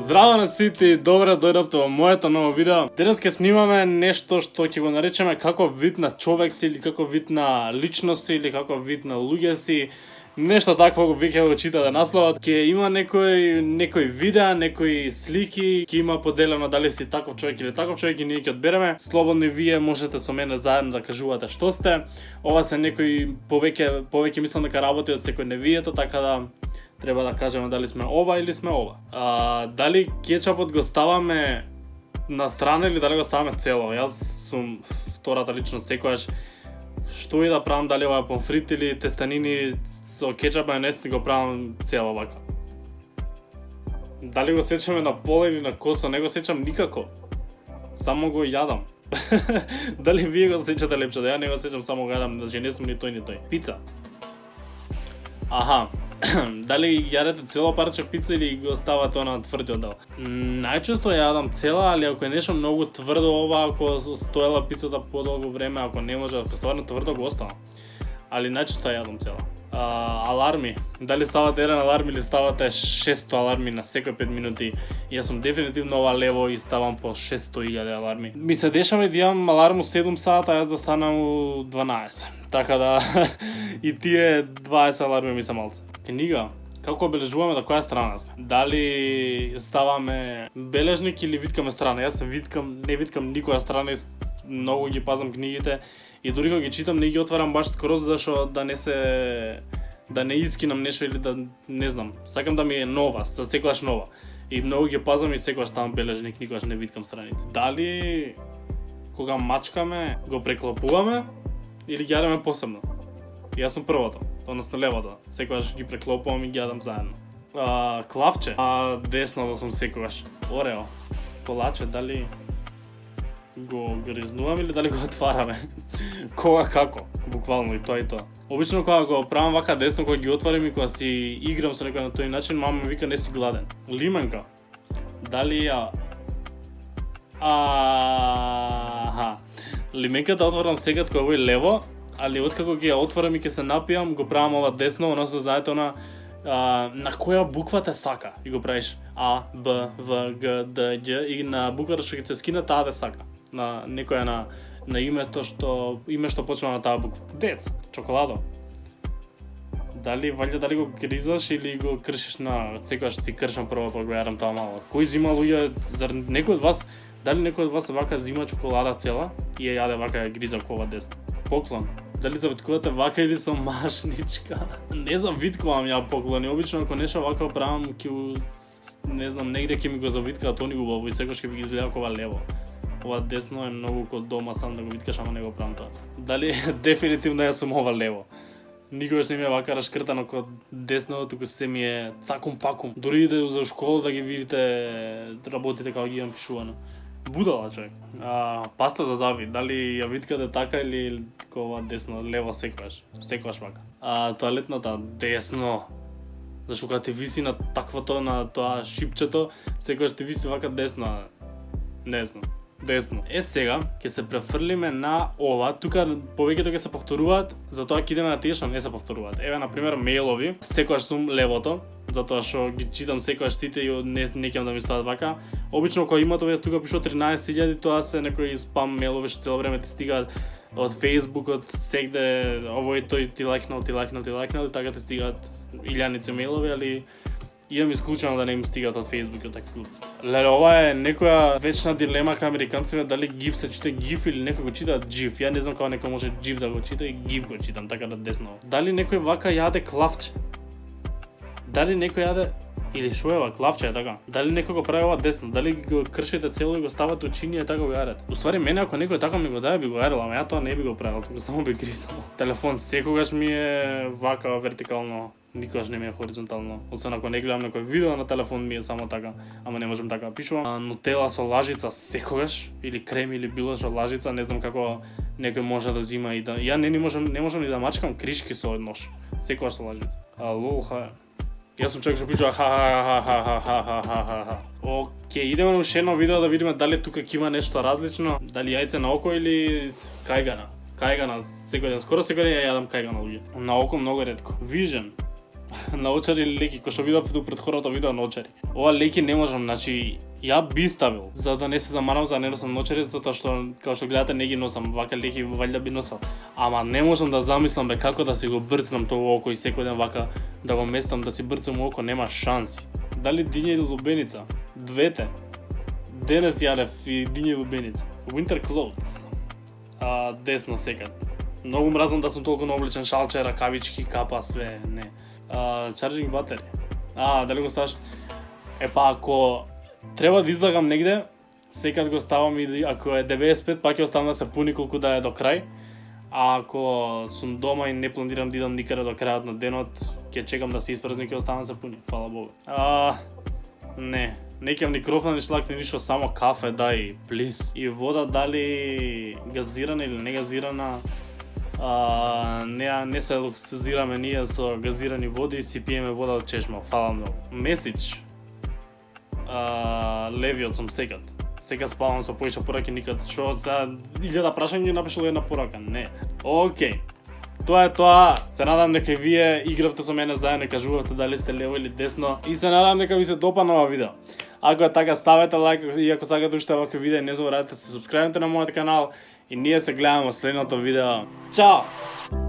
Здраво на сите, добре дојдовте во моето ново видео. Денес ќе снимаме нешто што ќе го наречеме како вид на човек си, или како вид на личност или како вид на луѓе си. Нешто такво веќе го читате насловот. Ќе има некои видеа, некои слики, ќе има поделено дали си таков човек или таков човек и ние ќе одбереме. Слободни вие можете со мене заедно да кажувате што сте. Ова се некои повеќе мислам дека работи од секој невието, така да треба да кажеме дали сме ова или сме ова. Дали кетчапот го ставаме на страна или дали го ставаме цело? Јас сум втората личност, секогаш што и да правам, дали ова помфрит или тестанини со кетчап мајонез го правам цело вака. Дали го сечаме на пола или на косо, не го сечам никако. Само го јадам. Дали вие го сечате лепше, да ја не го сечам, само го јадам, значи не сум ни тој ни тој. Пица. Аха. Дали јадете цело парче пица или го ставате на тврдиот дел? Најчесто јадам цела, али ако е нешто многу тврдо, ова ако стоела пицата подолго време, ако не може, ако стварно тврдо го оставам. Али најчесто јадам цела. Аларми. Дали ставате еден аларм или ставате 600 аларми на секој 5 минути? Јас сум дефинитивно ова лево и ставам по 600.000 аларми. Ми се дешава да имам аларм у 7 сата, а јас да станам у 12. Така да и тие 20 аларми ми се малце. Книга. Како обележуваме до која страна сме? Дали ставаме бележник или виткаме страна? Јас не виткам никоја страна, многу ги пазам книгите и дури кога ги читам не ги отварам баш скроз зашо да не искинам нешто или да не знам. Сакам да ми е нова, за секогаш нова. И многу ги пазам и секогаш ставам бележник, никогаш не виткам страници. Дали кога мачкаме го преклопуваме или ги јадеме посебно? Јас сум првото, односно левото. Секогаш ги преклопувам и ги јадам заедно. Клавче, десното сум секогаш. Орео, колаче, дали го гризнувам или дали го отвараме? Кога како, буквално и тоа и тоа. Обично кога го правам вака десно, кога ги отварам и кога си играм со некој на тој начин, мама ми вика не си гладен. Лименка, дали ја... Лименката отварам секад кога е лево, али откако ги ја отворам и ќе се напијам, го правам ова десно, односно знаете на која буква те сака и го правиш А, Б, В, Г, Д, Ѓ и на буквата што ќе се скина таа те сака. На некоја на името што почнува на таа буква. Дец, чоколадо. Дали го гризаш или го кршиш на секогаш си кршам прво па го јадам тоа мало. Кој зима луѓе, зар некој од вас, дали некој од вас вака зима чоколада цела и ја јаде вака ја гриза кова десно? Поклон. Дали завиткувате вака или со машничка? Не завиткувам ја поклони, обично ако нешто вака правам не знам, негде ќе ми го завиткаат они убаво и секогаш ќе би ги изгледа кова лево. Ова десно е многу код дома сам да го виткаш, ама не го правам тоа. Дали дефинитивно јас сум ова лево. Никогаш не ми е вака раскртано код десно, туку се ми е цакум пакум. Дури и да за школа да ги видите работите како ги имам пишувано. Будала човек. Паста за зави, дали ја виткате така или кова десно, лево секогаш вака. Тоалетната десно. Зашто кога ти виси на таквото, на тоа шипчето, секогаш ти виси вака десно. Десно. Сега ќе се префрлиме на ова. Тука повеќето ќе се повторуваат, затоа ќе идеме на тие што не се повторуваат. Еве на пример мејлови, секогаш сум левото, затоа што ги читам секогаш сите и не ќе да ми стоат вака. Обично кога имате овие тука пишува 13.000, тоа се некои спам мејлови што цело време ти стигаат од Facebook, од сегде, овој тој ти лајкнал, и така ти стигаат илјаници мејлови, али имам исклучено да не им стигат од Facebook и од такви глупости. Леле, ова е некоја вечна дилема кај американците, дали GIF се чита GIF или некој го чита GIF. Ја не знам како некој може GIF да го чита и GIF го читам, така да десно. Дали некој вака јаде клавче? Дали некој јаде или шо е ова клавче е така? Дали некој го прави ова десно? Дали го кршите цело и го ставате у чинија така го јадете? Уствари мене ако некој така ми го даде би го јадел, ама ја тоа не би го правил, туку само би гризал. Телефон секогаш ми е вака вертикално. Никогаш не ми е хоризонтално. Освен ако не гледам некој видео на телефон ми е само така, ама не можам така пишувам. Нутела со лажица секогаш или крем или било што лажица, не знам како некој може да зима и да ја не можам ни да мачкам кришки со нож. Секогаш со лажица. Лолха. Јас сум човек што пишува ха. Океј, идеме на уште едно видео да видиме дали тука ќе има нешто различно, дали јајце на око или кајгана. Кајгана секој ден, скоро секој ден ја јадам кајгана луѓе. На око многу ретко. Vision. наочари или леки, кој што видов во претходното видео наочари. Ова леки не можам, значи ја би ставил, за да не се замарам, за да не носам наочари, затоа што како што гледате не ги носам, вака леки валјда би носел. Ама не можам да замислам како да си го брцнам тоа око и секој ден вака да го местам да си брцам око, нема шанси. Дали диње или лубеница? Двете. Денес јадев и диње и лубеница. Winter clothes. Десно секад. Многу мразам да сум толку наобличен, шалче, ракавички, капа, све, не. Charging battery. Дали го ставаш? Па ако треба да излагам негде, секад го ставам или ако е 95, пак ќе оставам да се пуни колку да е до крај. А ако сум дома и не планирам да идам никаде до крајот на денот, ќе чекам да се испразни и ќе оставам да се пуни. Фала Богу. Не ќам ни крофна, ни шлак, ни ништо, само кафе дај, плиз. И вода, дали газирана или не газирана, не се луксизираме ние со газирани води, си пиеме вода од чешма. Фала многу. Месич. Левиот сум секад. Сега спавам со поише пораки, никад. Шо, за 1000 прашања напишало една порака. Не. Океј. Тоа е тоа. Се надам дека вие игравте со мене заедно, кажувавте дали сте лево или десно и се надам дека ви се допадна ова видео. Ако е така, ставете лайк и ако сакате уште вакви видеа, не заборавајте да се субскрајбите на мојот канал и ние се гледаме во следното видео. Чао!